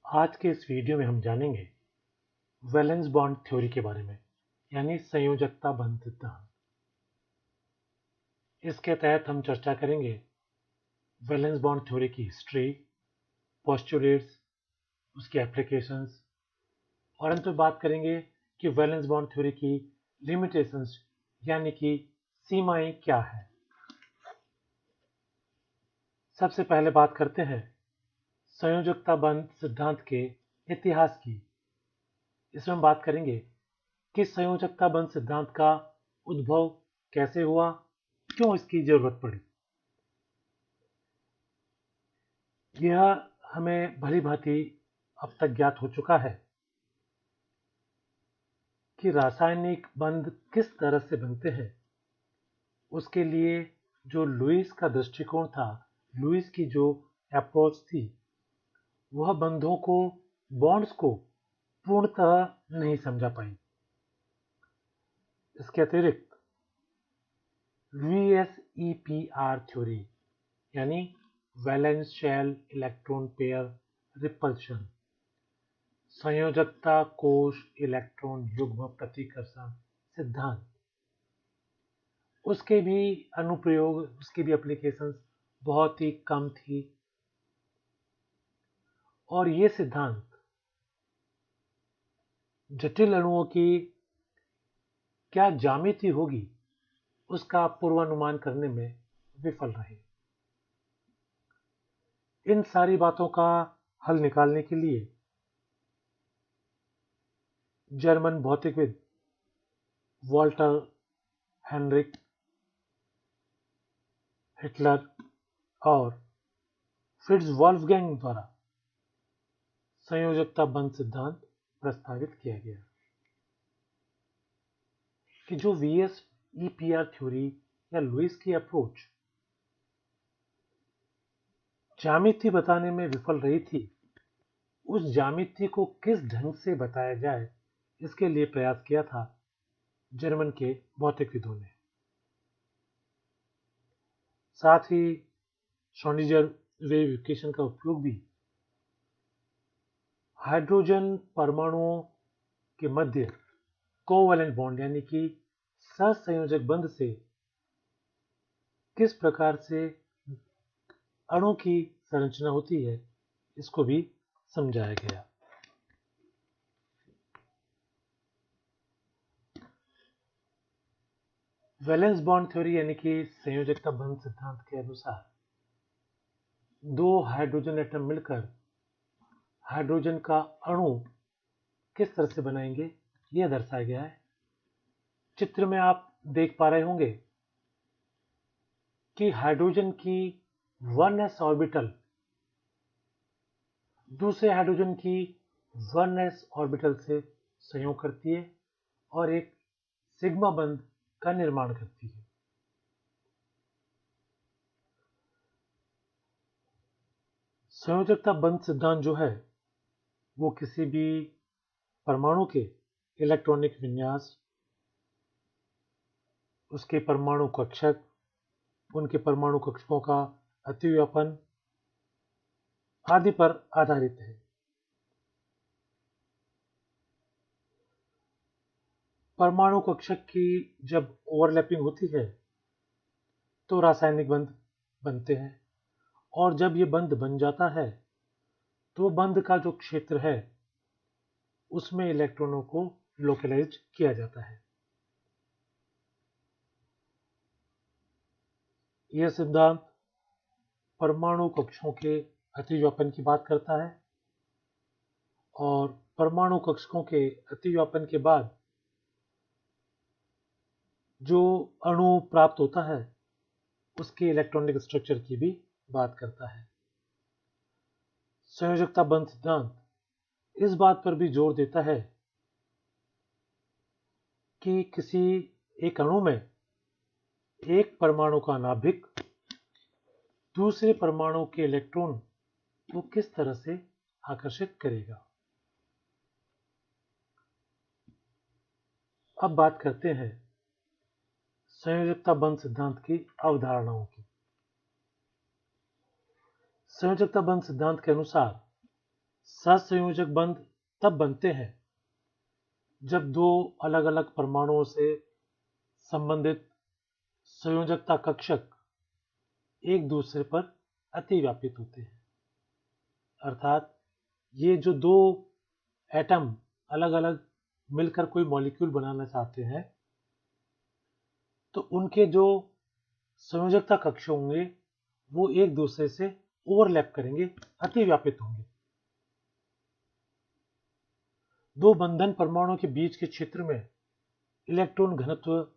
आज के इस वीडियो में हम जानेंगे वैलेंस बॉन्ड थ्योरी के बारे में, यानी संयोजकता बंध सिद्धांत। इसके तहत हम चर्चा करेंगे वैलेंस बॉन्ड थ्योरी की हिस्ट्री, पोस्टुलेट्स, उसकी एप्लीकेशंस और अंत में बात करेंगे कि वैलेंस बॉन्ड थ्योरी की लिमिटेशंस यानी कि सीमाएं क्या है। सबसे पहले बात करते हैं संयोजकता बंध सिद्धांत के इतिहास की। इसमें हम बात करेंगे कि संयोजकता बंध सिद्धांत का उद्भव कैसे हुआ, क्यों इसकी जरूरत पड़ी। यह हमें भली भांति अब तक ज्ञात हो चुका है कि रासायनिक बंध किस तरह से बनते हैं। उसके लिए जो लुईस का दृष्टिकोण था, लुईस की जो अप्रोच थी, वह बंधों को, बॉन्ड्स को पूर्णतः नहीं समझा पाई। इसके अतिरिक्त VSEPR थ्योरी यानी valence shell electron pair repulsion, संयोजकता कोश इलेक्ट्रॉन युग्म प्रतिकर्षण सिद्धांत, उसके भी अनुप्रयोग, उसकी भी एप्लीकेशंस बहुत ही कम थी। और ये सिद्धांत जटिल अणुओं की क्या ज्यामिति होगी, उसका पूर्वानुमान करने में विफल रहे। इन सारी बातों का हल निकालने के लिए जर्मन भौतिकविद वॉल्टर हेनरिक हिटलर और फ्रिट्ज वॉल्फगैंग द्वारा संयोजकता बंध सिद्धांत प्रस्तावित किया गया कि जो VSEPR थ्योरी या लुईस की अप्रोच ज्यामिति बताने में विफल रही थी, उस ज्यामिति को किस ढंग से बताया जाए, इसके लिए प्रयास किया था जर्मन के भौतिकविदों ने। साथ ही श्रोडिंगर वेव इक्वेशन का उपयोग भी हाइड्रोजन परमाणुओं के मध्य कोवैलेंट बॉन्ड यानी कि सहसंयोजक बंध से किस प्रकार से अणु की संरचना होती है, इसको भी समझाया गया। वैलेंस बॉन्ड थ्योरी यानी कि संयोजकता बंध सिद्धांत के अनुसार दो हाइड्रोजन एटम मिलकर हाइड्रोजन का अणु किस तरह से बनाएंगे, यह दर्शाया गया है। चित्र में आप देख पा रहे होंगे कि हाइड्रोजन की 1s ऑर्बिटल दूसरे हाइड्रोजन की 1s ऑर्बिटल से संयोग करती है और एक सिग्मा बंध का निर्माण करती है। संयोजकता बंध सिद्धांत जो है, वो किसी भी परमाणु के इलेक्ट्रॉनिक विन्यास, उसके परमाणु कक्षक, उनके परमाणु कक्षकों का अतिव्यापन आदि पर आधारित है। परमाणु कक्षक की जब ओवरलैपिंग होती है तो रासायनिक बंध बनते हैं, और जब ये बंध बन जाता है तो बंध का जो क्षेत्र है उसमें इलेक्ट्रॉनों को लोकलाइज किया जाता है। यह सिद्धांत परमाणु कक्षों के अतिव्यापन की बात करता है, और परमाणु कक्षकों के अतिव्यापन के बाद जो अणु प्राप्त होता है उसके इलेक्ट्रॉनिक स्ट्रक्चर की भी बात करता है। संयोजकता बंध सिद्धांत इस बात पर भी जोर देता है कि किसी एक अणु में एक परमाणु का नाभिक दूसरे परमाणु के इलेक्ट्रॉन को किस तरह से आकर्षित करेगा। अब बात करते हैं संयोजकता बंध सिद्धांत की अवधारणाओं की। संयोजकता बंध सिद्धांत के अनुसार सहसंयोजक बंध तब बनते हैं जब दो अलग अलग परमाणुओं से संबंधित संयोजकता कक्षक एक दूसरे पर अतिव्यापित होते हैं। अर्थात ये जो दो एटम अलग अलग मिलकर कोई मॉलिक्यूल बनाना चाहते हैं, तो उनके जो संयोजकता कक्ष होंगे वो एक दूसरे से ओवरलैप करेंगे, अतिव्यापित होंगे। दो बंधन परमाणुओं के बीच के क्षेत्र में इलेक्ट्रॉन घनत्व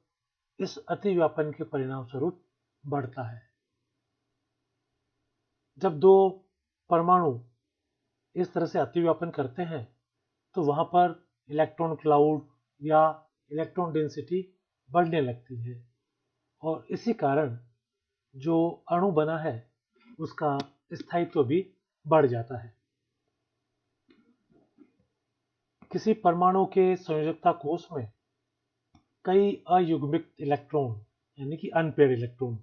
इस अतिव्यापन के परिणाम स्वरूप बढ़ता है। जब दो परमाणु इस तरह से अतिव्यापन करते हैं तो वहां पर इलेक्ट्रॉन क्लाउड या इलेक्ट्रॉन डेंसिटी बढ़ने लगती है और इसी कारण जो अणु बना है उसका स्थायित्व भी बढ़ जाता है। किसी परमाणु के संयोजकता कोष में कई अयुग्मित इलेक्ट्रॉन यानी कि अनपेयर्ड इलेक्ट्रॉन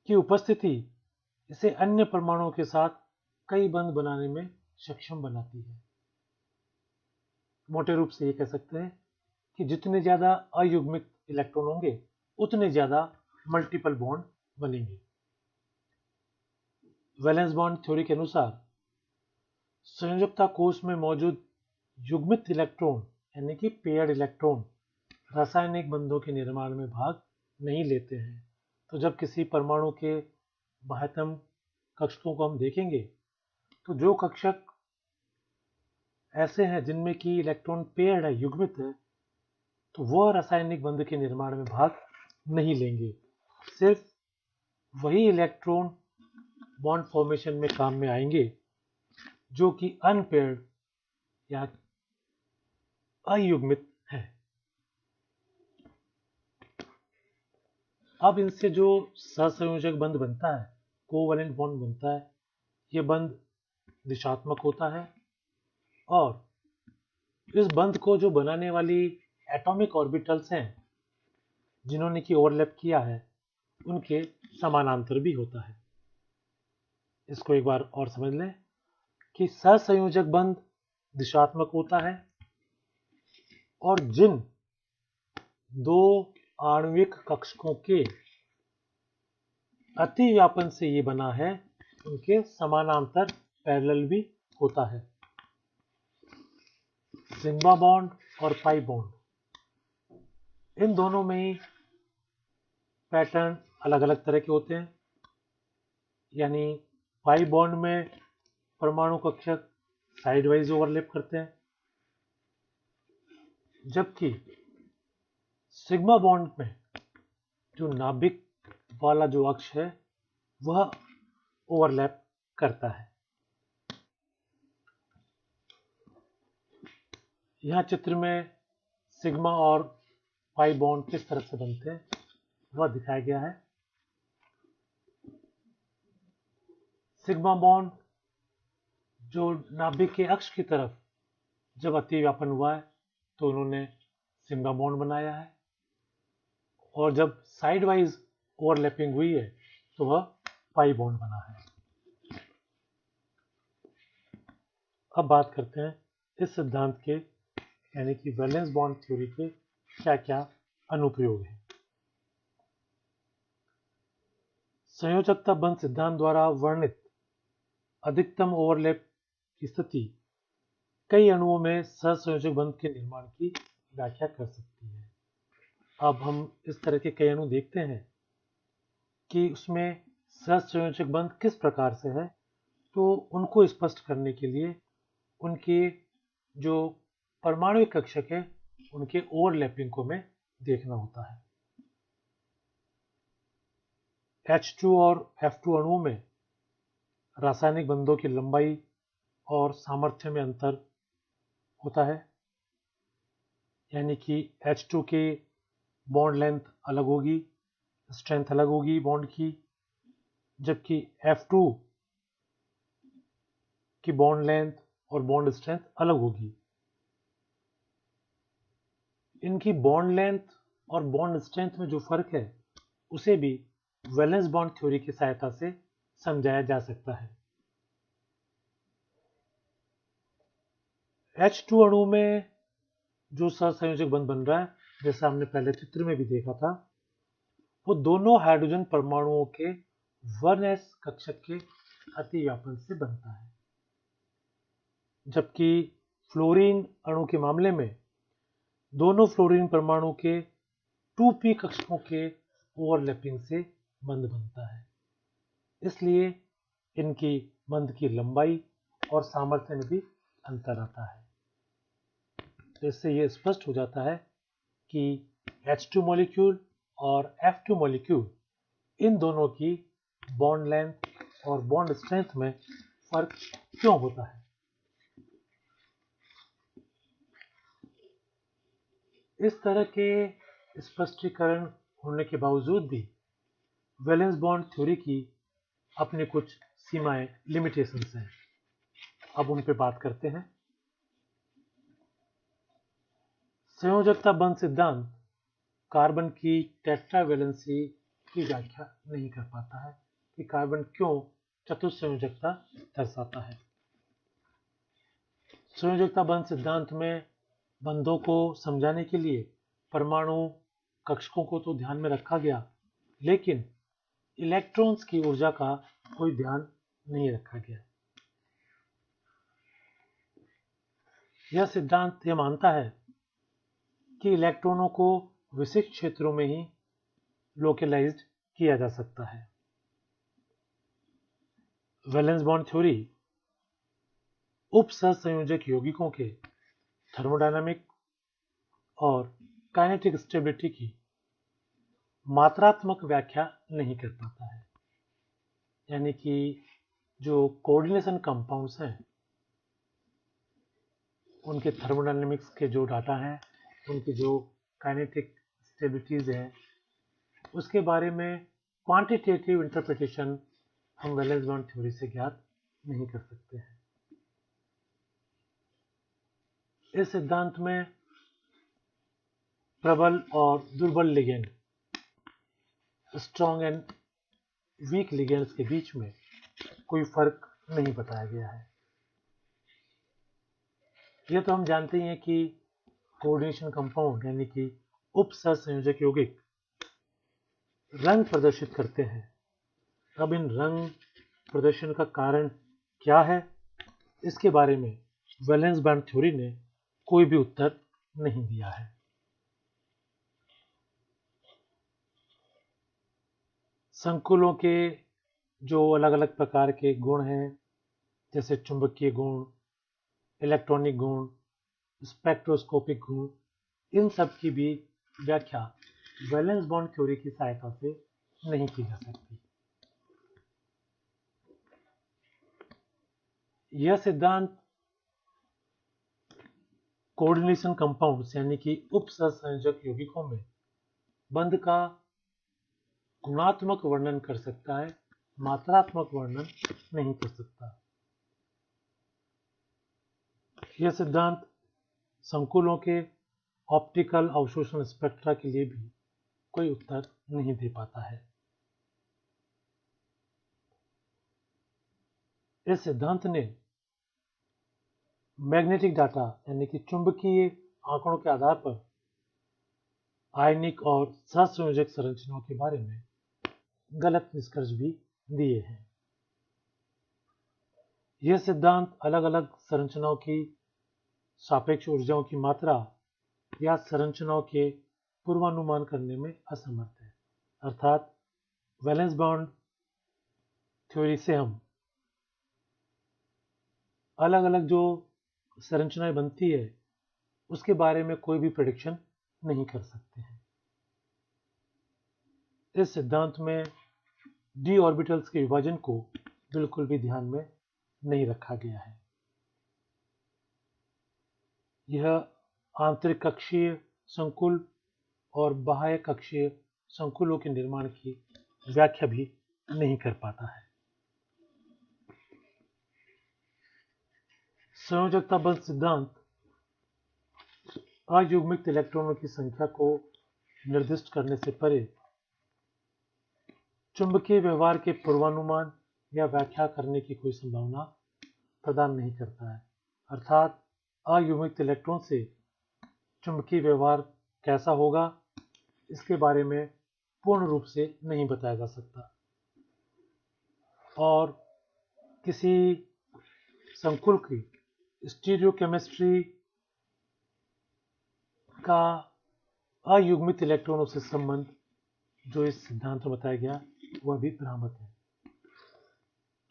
की उपस्थिति इसे अन्य परमाणुओं के साथ कई बंध बनाने में सक्षम बनाती है। मोटे रूप से ये कह सकते हैं कि जितने ज्यादा अयुग्मित इलेक्ट्रॉन होंगे उतने ज्यादा मल्टीपल बॉन्ड बनेंगे। वैलेंस बॉन्ड थ्योरी के अनुसार संयोजकता कोष में मौजूद युग्मित इलेक्ट्रॉन यानी कि पेयर्ड इलेक्ट्रॉन रासायनिक बंधों के निर्माण में भाग नहीं लेते हैं। तो जब किसी परमाणु के बाह्यतम कक्षकों को हम देखेंगे तो जो कक्षक ऐसे हैं जिनमें कि इलेक्ट्रॉन पेयर्ड है, युग्मित है, तो वह रासायनिक बंध के निर्माण में भाग नहीं लेंगे। सिर्फ वही इलेक्ट्रॉन बॉन्ड फॉर्मेशन में काम में आएंगे जो कि अनपेयर्ड या अयुग्मित है। अब इनसे जो सहसंयोजक बंध बनता है, कोवैलेंट बॉन्ड बनता है, यह बंध दिशात्मक होता है और इस बंध को जो बनाने वाली एटॉमिक ऑर्बिटल्स हैं जिन्होंने कि ओवरलैप किया है उनके समानांतर भी होता है। इसको एक बार और समझ लें कि सहसंयोजक बंध दिशात्मक होता है और जिन दो आणविक कक्षकों के अतिव्यापन से ये बना है उनके समानांतर पैरेलल भी होता है। सिग्मा बॉन्ड और पाई बॉन्ड, इन दोनों में ही पैटर्न अलग अलग तरह के होते हैं। यानी पाई बॉन्ड में परमाणु कक्षक साइड वाइज ओवरलैप करते हैं, जबकि सिग्मा बॉन्ड में जो नाभिक वाला जो अक्ष है वह ओवरलैप करता है। यहां चित्र में सिग्मा और पाई बॉन्ड किस तरह से बनते हैं वह दिखाया गया है। सिग्मा बॉन्ड जो नाभिक के अक्ष की तरफ जब अतिव्यापन हुआ है तो उन्होंने सिग्मा बॉन्ड बनाया है और जब साइड वाइज ओवरलैपिंग हुई है तो वह पाई बॉन्ड बना है। अब बात करते हैं इस सिद्धांत के यानी कि वैलेंस बॉन्ड थ्योरी के क्या क्या अनुप्रयोग हैं। संयोजकता बंध सिद्धांत द्वारा वर्णित अधिकतम ओवरलैप की स्थिति कई अणुओं में सहसंयोजक बंध के निर्माण की व्याख्या कर सकती है। अब हम इस तरह के कई अणु देखते हैं कि उसमें सहसंयोजक बंध किस प्रकार से है, तो उनको स्पष्ट करने के लिए उनके जो परमाणुिक कक्षक है उनके ओवरलैपिंग को हमें देखना होता है। H2 और F2 अणुओं में रासायनिक बंधों की लंबाई और सामर्थ्य में अंतर होता है। यानी कि H2 की बॉन्ड लेंथ अलग होगी, स्ट्रेंथ अलग होगी बॉन्ड की, जबकि F2 की बॉन्ड लेंथ और बॉन्ड स्ट्रेंथ अलग होगी। इनकी बॉन्ड लेंथ और बॉन्ड स्ट्रेंथ में जो फर्क है उसे भी वैलेंस बॉन्ड थ्योरी की सहायता से समझाया जा सकता है। H2 अणु में जो सहसंयोजक बंध बन रहा है, जैसा हमने पहले चित्र में भी देखा था, वो दोनों हाइड्रोजन परमाणुओं के 1s कक्षक के अतिव्यापन से बनता है, जबकि फ्लोरीन अणु के मामले में दोनों फ्लोरीन परमाणु के 2p कक्षकों के ओवरलैपिंग से बंध बनता है। इसलिए इनकी बंध की लंबाई और सामर्थ्य में भी अंतर आता है। तो इससे यह स्पष्ट हो जाता है कि H2 मॉलिक्यूल और F2 मॉलिक्यूल, इन दोनों की बॉन्ड लेंथ और बॉन्ड स्ट्रेंथ में फर्क क्यों होता है। इस तरह के स्पष्टीकरण होने के बावजूद भी वैलेंस बॉन्ड थ्योरी की अपनी कुछ सीमाएं, लिमिटेशंस हैं। अब उन पे बात करते हैं। संयोजकता बंध सिद्धांत कार्बन की टेट्रावैलेंसी की व्याख्या नहीं कर पाता है कि कार्बन क्यों चतुस्संयोजकता दर्शाता है। संयोजकता बंध सिद्धांत में बंधों को समझाने के लिए परमाणु कक्षकों को तो ध्यान में रखा गया, लेकिन इलेक्ट्रॉन्स की ऊर्जा का कोई ध्यान नहीं रखा गया। यह सिद्धांत यह मानता है कि इलेक्ट्रॉनों को विशिष्ट क्षेत्रों में ही लोकलाइज्ड किया जा सकता है। वैलेंस बॉन्ड थ्योरी उपसहसंयोजक यौगिकों के थर्मोडायनामिक और काइनेटिक स्टेबिलिटी की मात्रात्मक व्याख्या नहीं कर पाता है। यानी कि जो कोऑर्डिनेशन कंपाउंड्स हैं, उनके थर्मोडायनामिक्स के जो डाटा हैं, उनकी जो काइनेटिक स्टेबिलिटीज हैं, उसके बारे में क्वांटिटेटिव इंटरप्रिटेशन हम वैलेंस बॉन्ड थ्योरी से ज्ञात नहीं कर सकते हैं। इस सिद्धांत में प्रबल और दुर्बल ligand, strong and weak ligands के बीच में कोई फर्क नहीं बताया गया है। यह तो हम जानते ही हैं कि कोऑर्डिनेशन कंपाउंड यानी कि उपसहसंयोजक यौगिक रंग प्रदर्शित करते हैं। अब इन रंग प्रदर्शन का कारण क्या है, इसके बारे में वैलेंस बॉन्ड थ्योरी ने कोई भी उत्तर नहीं दिया है। संकुलों के जो अलग अलग प्रकार के गुण हैं, जैसे चुंबकीय गुण, इलेक्ट्रॉनिक गुण, स्पेक्ट्रोस्कोपिक गुण, इन सब की भी व्याख्या वैलेंस बॉन्ड थ्योरी की सहायता से नहीं की जा सकती। यह सिद्धांत कोऑर्डिनेशन कंपाउंड्स यानी कि उपसहसंयोजक यौगिकों में बंध का गुणात्मक वर्णन कर सकता है, मात्रात्मक वर्णन नहीं कर सकता। यह सिद्धांत संकुलों के ऑप्टिकल अवशोषण स्पेक्ट्रा के लिए भी कोई उत्तर नहीं दे पाता है। इस सिद्धांत ने मैग्नेटिक डाटा यानी कि चुंबकीय आंकड़ों के आधार पर आयनिक और सहसंयोजक संरचनाओं के बारे में गलत निष्कर्ष भी दिए हैं। यह सिद्धांत अलग अलग संरचनाओं की सापेक्ष ऊर्जाओं की मात्रा या संरचनाओं के पूर्वानुमान करने में असमर्थ है। अर्थात वैलेंस बॉन्ड थ्योरी से हम अलग अलग जो संरचनाएं बनती है, उसके बारे में कोई भी प्रेडिक्शन नहीं कर सकते हैं। इस सिद्धांत में डी ऑर्बिटल्स के विभाजन को बिल्कुल भी ध्यान में नहीं रखा गया है। यह आंतरिक कक्षीय संकुल और बाह्य कक्षीय संकुलों के निर्माण की व्याख्या भी नहीं कर पाता है। संयोजकता बंध सिद्धांत अयुग्मित इलेक्ट्रॉनों की संख्या को निर्दिष्ट करने से परे चुंबकीय व्यवहार के पूर्वानुमान या व्याख्या करने की कोई संभावना प्रदान नहीं करता है। अर्थात अयुग्मित इलेक्ट्रॉन से चुंबकीय व्यवहार कैसा होगा, इसके बारे में पूर्ण रूप से नहीं बताया जा सकता। और किसी संकुल की स्टीरियोकेमिस्ट्री का अयुग्मित इलेक्ट्रॉनों से संबंध जो इस सिद्धांत में बताया गया वह भी भ्रामक है।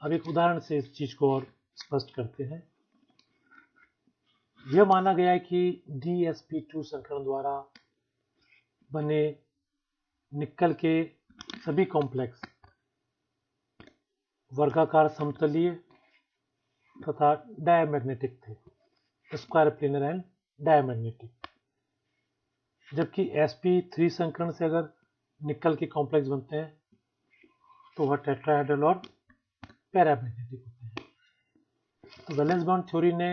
अब एक उदाहरण से इस चीज को और स्पष्ट करते हैं। यह माना गया है कि DsP2 संकरण द्वारा बने निकल के सभी कॉम्प्लेक्स वर्गाकार समतलीय तथा डायमैग्नेटिक थे, स्क्वायर प्लेनर एंड डायमैग्नेटिक। जबकि sp3 संकरण से अगर निकल के कॉम्प्लेक्स बनते हैं तो वह टेट्राहेड्रल और पैरामैग्नेटिक होते हैं। तो वैलेंस बॉन्ड थ्योरी ने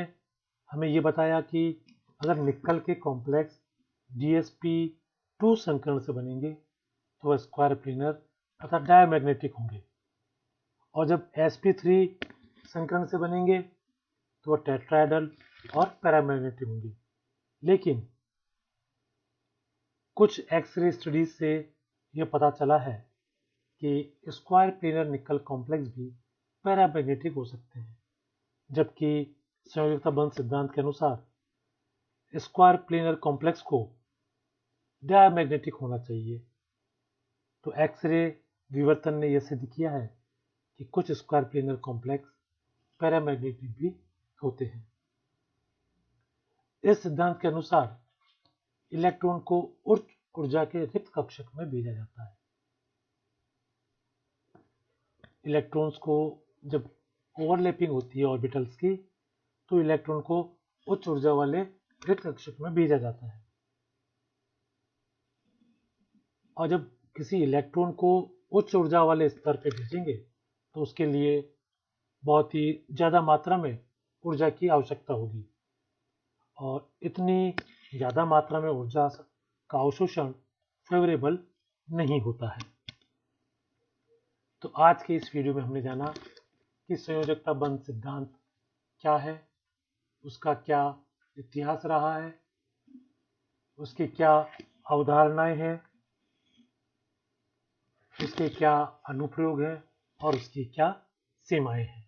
हमें ये बताया कि अगर निकल के कॉम्प्लेक्स DsP2 संकरण से बनेंगे तो वह स्क्वायर प्लेनर तथा डायमैग्नेटिक होंगे, और जब sp3 संकरण से बनेंगे तो वह टेट्राहेड्रल और पैरामैग्नेटिक होंगे। लेकिन कुछ एक्सरे स्टडीज से यह पता चला है कि स्क्वायर प्लेनर निकल कॉम्प्लेक्स भी पैरामैग्नेटिक हो सकते हैं, जबकि संयोजकता बंध सिद्धांत के अनुसार स्क्वायर प्लेनर कॉम्प्लेक्स को डायमैग्नेटिक होना चाहिए। तो एक्सरे विवर्तन ने यह सिद्ध किया है कि कुछ स्क्वायर प्लेनर कॉम्प्लेक्स पैरामैग्नेटिक भी होते हैं। इस सिद्धांत के अनुसार इलेक्ट्रॉन को उच्च ऊर्जा के रिक्त कक्षक में भेजा जाता है। इलेक्ट्रॉन्स को जब ओवरलैपिंग होती है ऑर्बिटल्स की, तो इलेक्ट्रॉन को उच्च ऊर्जा वाले रिक्त कक्षक में भेजा जाता है। और जब किसी इलेक्ट्रॉन को उच्च ऊर्जा वाले स्तर पर भेजेंगे तो उसके लिए बहुत ही ज़्यादा मात्रा में ऊर्जा की आवश्यकता होगी, और इतनी ज़्यादा मात्रा में ऊर्जा का अवशोषण फेवरेबल नहीं होता है। तो आज के इस वीडियो में हमने जाना कि संयोजकता बंध सिद्धांत क्या है, उसका क्या इतिहास रहा है, उसकी क्या अवधारणाएं हैं, उसके क्या अनुप्रयोग हैं और उसकी क्या सीमाएं हैं।